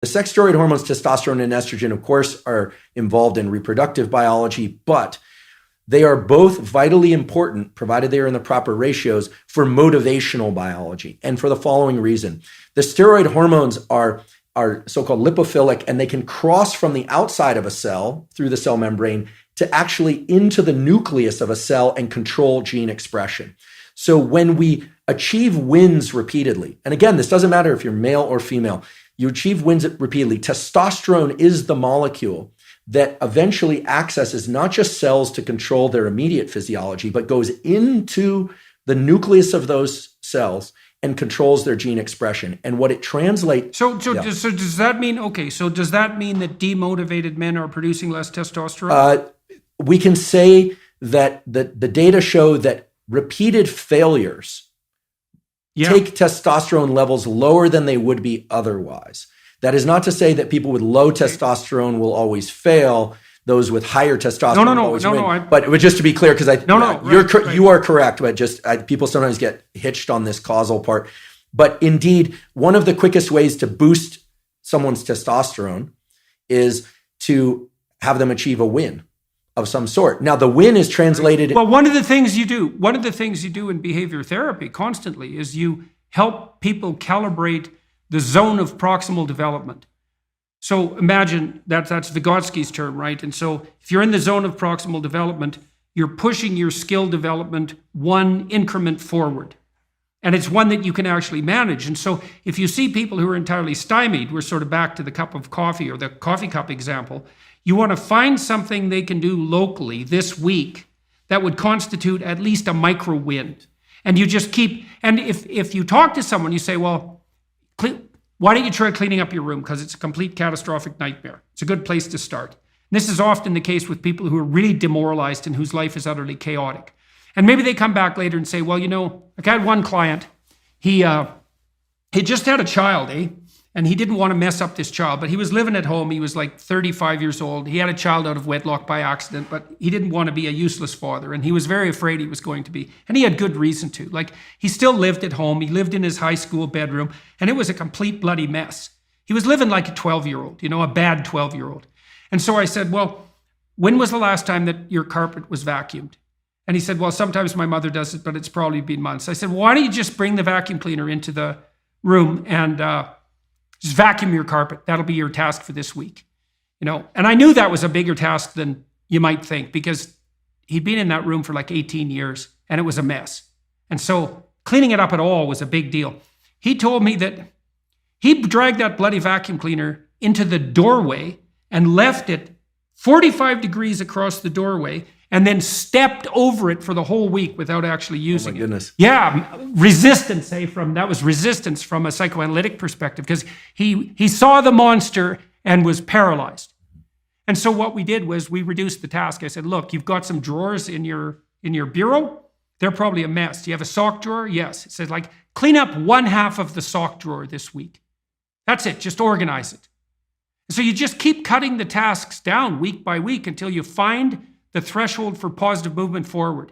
The sex steroid hormones, testosterone and estrogen, of course, are involved in reproductive biology, but they are both vitally important, provided they are in the proper ratios, for motivational biology. And for the following reason: the steroid hormones are so-called lipophilic, and they can cross from the outside of a cell through the cell membrane to actually into the nucleus of a cell and control gene expression. So when we achieve wins repeatedly, and again, this doesn't matter if you're male or female, you achieve wins repeatedly. Testosterone is the molecule that eventually accesses not just cells to control their immediate physiology, but goes into the nucleus of those cells and controls their gene expression. And what it translates... So does that mean, does that mean that demotivated men are producing less testosterone? We can say that the data show that repeated failures take testosterone levels lower than they would be otherwise. That is not to say that people with low testosterone will always fail. Those with higher testosterone always win. But just to be clear, because you are correct, but just people sometimes get hitched on this causal part. But indeed, one of the quickest ways to boost someone's testosterone is to have them achieve a win of some sort. Now, the win is translated... Well, one of the things you do in behavior therapy constantly is you help people calibrate the zone of proximal development. So imagine that's Vygotsky's term, right? And so if you're in the zone of proximal development, you're pushing your skill development one increment forward. And it's one that you can actually manage. And so if you see people who are entirely stymied, we're sort of back to the cup of coffee or the coffee cup example, you want to find something they can do locally this week that would constitute at least a micro win. And you just keep, and if you talk to someone, you say, well, why don't you try cleaning up your room? Because it's a complete catastrophic nightmare. It's a good place to start. And this is often the case with people who are really demoralized and whose life is utterly chaotic. And maybe they come back later and say, well, I had one client, he just had a child, and he didn't want to mess up this child, but he was living at home. He was like 35 years old. He had a child out of wedlock by accident, but he didn't want to be a useless father. And he was very afraid he was going to be. And he had good reason to. Like, he still lived at home. He lived in his high school bedroom, and it was a complete bloody mess. He was living like a 12-year-old, a bad 12-year-old. And so I said, well, when was the last time that your carpet was vacuumed? And he said, well, sometimes my mother does it, but it's probably been months. I said, well, why don't you just bring the vacuum cleaner into the room and just vacuum your carpet. That'll be your task for this week. And I knew that was a bigger task than you might think, because he'd been in that room for like 18 years and it was a mess. And so cleaning it up at all was a big deal. He told me that he dragged that bloody vacuum cleaner into the doorway and left it 45 degrees across the doorway and then stepped over it for the whole week without actually using it. Oh my goodness. Yeah, resistance from a psychoanalytic perspective, because he saw the monster and was paralyzed. And so what we did was we reduced the task. I said, look, you've got some drawers in your bureau. They're probably a mess. Do you have a sock drawer? Yes. It said, clean up one half of the sock drawer this week. That's it. Just organize it. So you just keep cutting the tasks down week by week until you find the threshold for positive movement forward.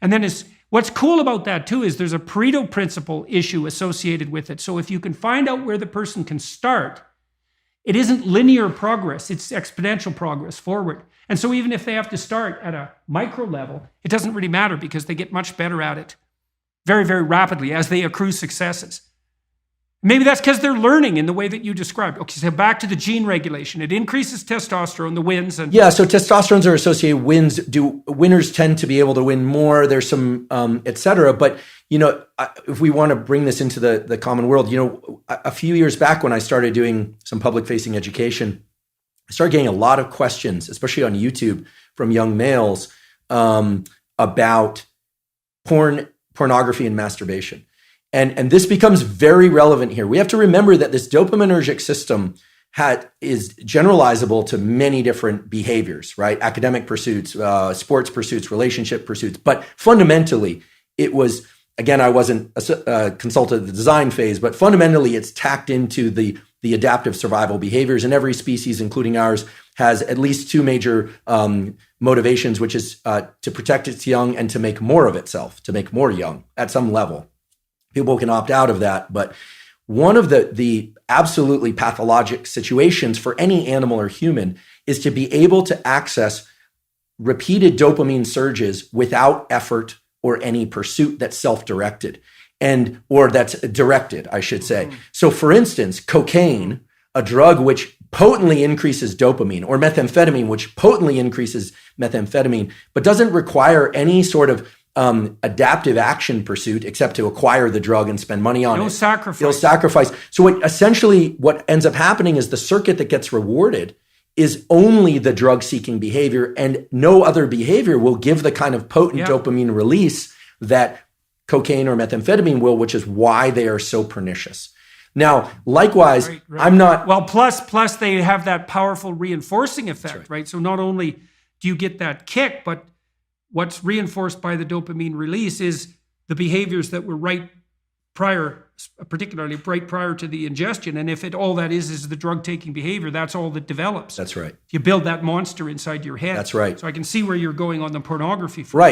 And then what's cool about that too is there's a Pareto principle issue associated with it. So if you can find out where the person can start, it isn't linear progress, it's exponential progress forward. And so even if they have to start at a micro level, it doesn't really matter, because they get much better at it very, very rapidly as they accrue successes. Maybe that's because they're learning in the way that you described. Okay, so back to the gene regulation. It increases testosterone, the wins. Yeah, so testosterones are associated with wins. Do winners tend to be able to win more? There's some, et cetera. But, if we want to bring this into the common world, a few years back when I started doing some public-facing education, I started getting a lot of questions, especially on YouTube, from young males about pornography and masturbation. And this becomes very relevant here. We have to remember that this dopaminergic system is generalizable to many different behaviors, right? Academic pursuits, sports pursuits, relationship pursuits. But fundamentally, it was, again, I wasn't consulted at the design phase, but fundamentally it's tacked into the adaptive survival behaviors. And every species, including ours, has at least two major motivations, which is to protect its young and to make more of itself, to make more young at some level. People can opt out of that, but one of the absolutely pathologic situations for any animal or human is to be able to access repeated dopamine surges without effort or any pursuit that's self-directed or that's directed, I should say. So for instance, cocaine, a drug which potently increases dopamine, or methamphetamine, which potently increases methamphetamine, but doesn't require any sort of adaptive action pursuit except to acquire the drug and spend money on it. No sacrifice. So what ends up happening is the circuit that gets rewarded is only the drug-seeking behavior, and no other behavior will give the kind of potent dopamine release that cocaine or methamphetamine will, which is why they are so pernicious. Now, likewise, Right. I'm not... Well, plus they have that powerful reinforcing effect, right? So not only do you get that kick, but what's reinforced by the dopamine release is the behaviors that were right prior, particularly right prior to the ingestion. And if all that is the drug-taking behavior, that's all that develops. That's right. You build that monster inside your head. That's right. So I can see where you're going on the pornography front. Right.